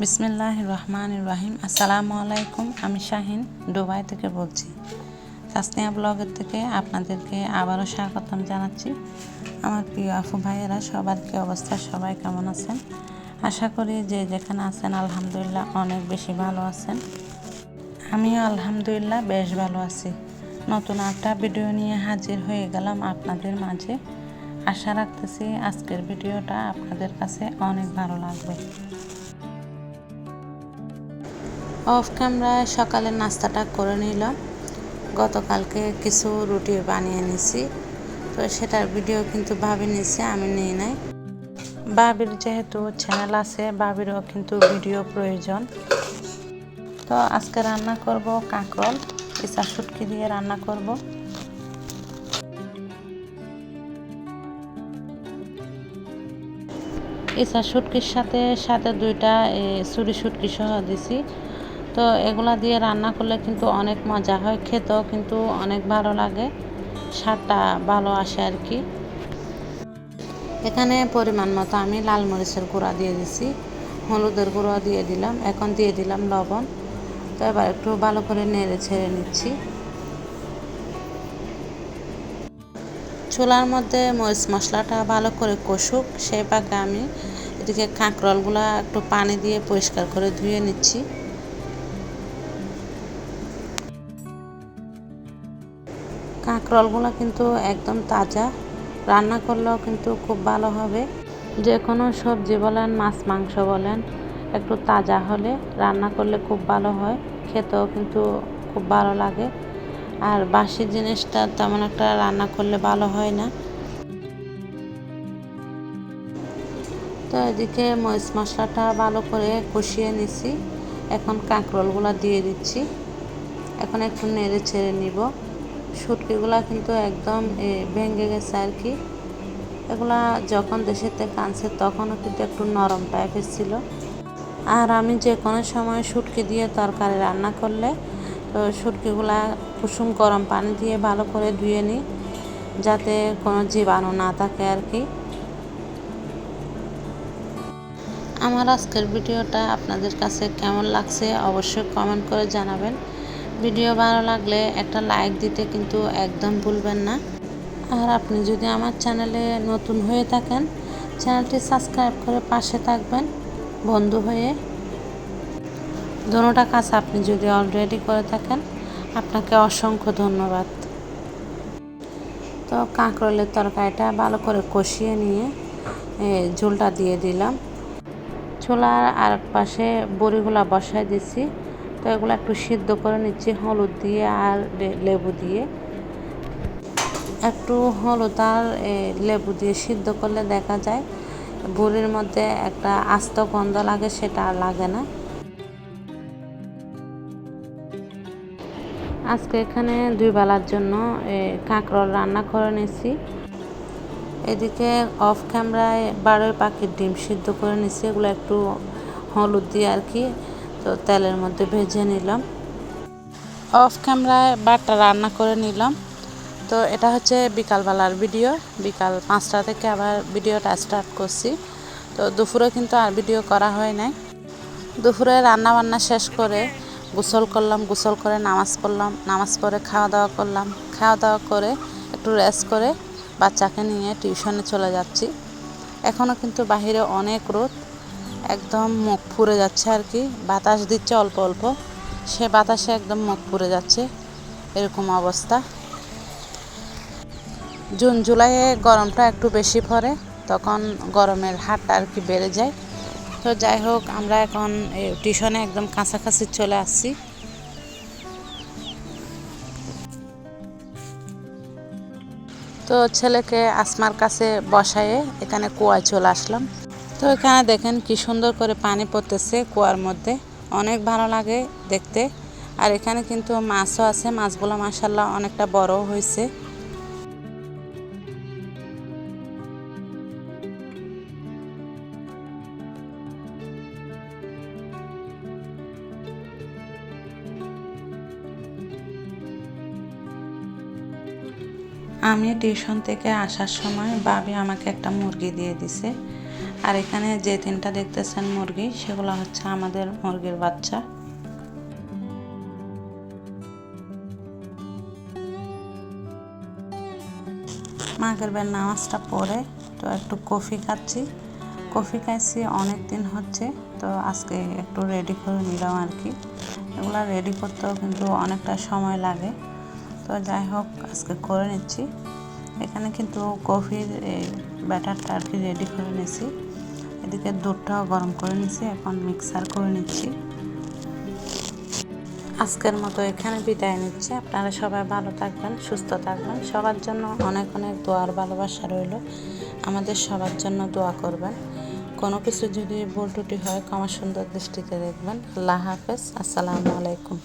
বিসমিল্লাহির রহমানির রহিম। আসসালামু আলাইকুম। আমি শাহিন দুবাই থেকে বলছি। তাসনিয়া ব্লগের থেকে আপনাদেরকে আবারও স্বাগতম জানাচ্ছি। আমার প্রিয় আফু ভাইয়েরা সবার কী অবস্থা, সবাই কেমন আছেন? আশা করি যে যেখানে আছেন আলহামদুলিল্লাহ অনেক বেশি ভালো আছেন। আমিও আলহামদুলিল্লাহ বেশ ভালো আছি। নতুন একটা ভিডিও নিয়ে হাজির হয়ে গেলাম আপনাদের মাঝে। আশা রাখতেছি আজকের ভিডিওটা আপনাদের কাছে অনেক ভালো লাগবে। অফ ক্যামেরায় সকালের নাস্তাটা করে নিলাম। গতকালকে কিছু রুটি বানিয়ে নিছি, তো সেটার ভিডিও কিন্তু ভাবি নিছে, আমি নিই নাই। ভাবির যেহেতু চ্যানেল আছে, ভাবিরও কিন্তু ভিডিও প্রয়োজন। তো আজকে রান্না করব কাঁকরোল, ইচা শুটকি দিয়ে রান্না করব। ইচা শুটকির সাথে সাথে দুইটা ছুরি শুটকি সহ দিছি। তো এগুলা দিয়ে রান্না করলে কিন্তু অনেক মজা হয়, খেতেও কিন্তু অনেক ভালো লাগে, স্বাদটা ভালো আসে আর কি। এখানে পরিমাণ মতো আমি লাল মরিচের গুঁড়া দিয়ে দিছি, হলুদের গুঁড়া দিয়ে দিলাম, এখন দিয়ে দিলাম লবণ। তো এবার একটু ভালো করে নেড়ে ছেড়ে নিচ্ছি। চুলার মধ্যে মরিচ মশলাটা ভালো করে কষুক, সেই পাকে আমি এদিকে কাঁকরোলগুলা একটু পানি দিয়ে পরিষ্কার করে ধুয়ে নিচ্ছি। কাঁকরোলগুলো কিন্তু একদম তাজা, রান্না করলেও কিন্তু খুব ভালো হবে। যে কোনো সবজি বলেন, মাছ মাংস বলেন, একটু তাজা হলে রান্না করলে খুব ভালো হয়, খেতেও কিন্তু খুব ভালো লাগে। আর বাসি জিনিসটা তেমন একটা রান্না করলে ভালো হয় না। তো এদিকে মরিচ মশলাটা ভালো করে কষিয়ে নিছি, এখন কাঁকরোলগুলো দিয়ে দিচ্ছি। এখন একটু নেড়ে ছেড়ে নিব। শুটকিগুলা কিন্তু একদম ভেঙে গেছে আর কি। এগুলা যখন দেশের থেকে আনছে তখনও কিন্তু একটু নরম টাইপের ছিল। আর আমি যে কোনো সময় শুটকি দিয়ে তরকারি রান্না করলে তো শুটকিগুলা কুসুম গরম পানি দিয়ে ভালো করে ধুয়ে নিই, যাতে কোনো জীবাণু না থাকে আর কি। আমার আজকের ভিডিওটা আপনাদের কাছে কেমন লাগছে অবশ্যই কমেন্ট করে জানাবেন। ভিডিও ভালো লাগলে একটা লাইক দিতে কিন্তু একদম ভুলবেন না। আর আপনি যদি আমার চ্যানেলে নতুন হয়ে থাকেন, চ্যানেলটি সাবস্ক্রাইব করে পাশে থাকবেন বন্ধু হয়ে। দোনোটা কাজ আপনি যদি অলরেডি করে থাকেন, আপনাকে অসংখ্য ধন্যবাদ। তো কাঁকরোলের তরকারিটা ভালো করে কষিয়ে নিয়ে ঝোলটা দিয়ে দিলাম। ছোলার আর পাশে বড়িগুলা বসায় দিছি। তো এগুলো একটু সিদ্ধ করে নিচ্ছি হলুদ দিয়ে আর লেবু দিয়ে। একটু হলুদ আর লেবু দিয়ে সিদ্ধ করলে দেখা যায় বড়ির মধ্যে একটা আস্ত গন্ধ লাগে, সেটা আর লাগে না। আজকে এখানে 2 বেলার জন্য কাঁকরোল রান্না করে নিয়েছি। এদিকে অফ ক্যামেরায় 12 পাখির ডিম সিদ্ধ করে নিয়েছি, এগুলো একটু হলুদ দিয়ে আর কি তো তেলের মধ্যে ভেজে নিলাম। অফ ক্যামেরায় বাটা রান্না করে নিলাম। তো এটা হচ্ছে বিকালবেলার ভিডিও, বিকাল 5টা থেকে আবার ভিডিওটা স্টার্ট করছি। তো দুপুরে কিন্তু আর ভিডিও করা হয় নাই। দুপুরে রান্না বান্না শেষ করে গোসল করলাম, গোসল করে নামাজ পড়লাম, নামাজ পড়ে খাওয়া দাওয়া করলাম, খাওয়া দাওয়া করে একটু রেস্ট করে বাচ্চাকে নিয়ে টিউশনে চলে যাচ্ছি। এখনও কিন্তু বাহিরে অনেক রোদ, একদম মুখ পুড়ে যাচ্ছে আর কি। বাতাস দিচ্ছে অল্প অল্প, সে বাতাসে একদম মুখ পুড়ে যাচ্ছে, এরকম অবস্থা। জুন জুলাইয়ে গরমটা একটু বেশি পড়ে, তখন গরমের হারটা আর কি বেড়ে যায়। তো যাই হোক, আমরা এখন টিউশনে একদম কাছাকাছি চলে আসছি। তো ছেলেকে আসমার কাছে বসায়ে এখানে কুয়ায় চলে আসলাম। তো এখানে দেখেন কি সুন্দর করে পানি পড়তেছে কুয়ার মধ্যে, অনেক ভালো লাগে দেখতে। আর এখানে কিন্তু মাছও আছে, মাছগুলো মাশাআল্লাহ অনেকটা বড় হয়েছে। আমি টিউশন থেকে আসার সময় ভাবি আমাকে একটা মুরগি দিয়ে দিছে। আর এখানে যে 3টা দেখতেছেন মুরগি, সেগুলো হচ্ছে আমাদের মুরগির বাচ্চা। মাগরিবের নামাজটা পড়ে তো একটু কফি খাচ্ছি। কফি খাইছি অনেক দিন হচ্ছে, তো আজকে একটু রেডি করে নিলাম আর কি। এগুলো রেডি করতেও কিন্তু অনেকটা সময় লাগে, তো যাই হোক আজকে করে নিচ্ছি। এখানে কিন্তু কফির এই ব্যাটারটা আর কি রেডি করে নিয়েছি। এদিকে দুধটাও গরম করে নিয়েছি, এখন মিক্সার করে নিচ্ছি। আজকের মতো এখানে বিদায় নিচ্ছি। আপনারা সবাই ভালো থাকবেন, সুস্থ থাকবেন। সবার জন্য অনেক অনেক দোয়ার ভালোবাসা রইল। আমাদের সবার জন্য দোয়া করবেন। কোনো কিছু যদি ভুল ত্রুটি হয় ক্ষমা সুন্দর দৃষ্টিতে দেখবেন। আল্লাহ হাফেজ, আসসালামু আলাইকুম।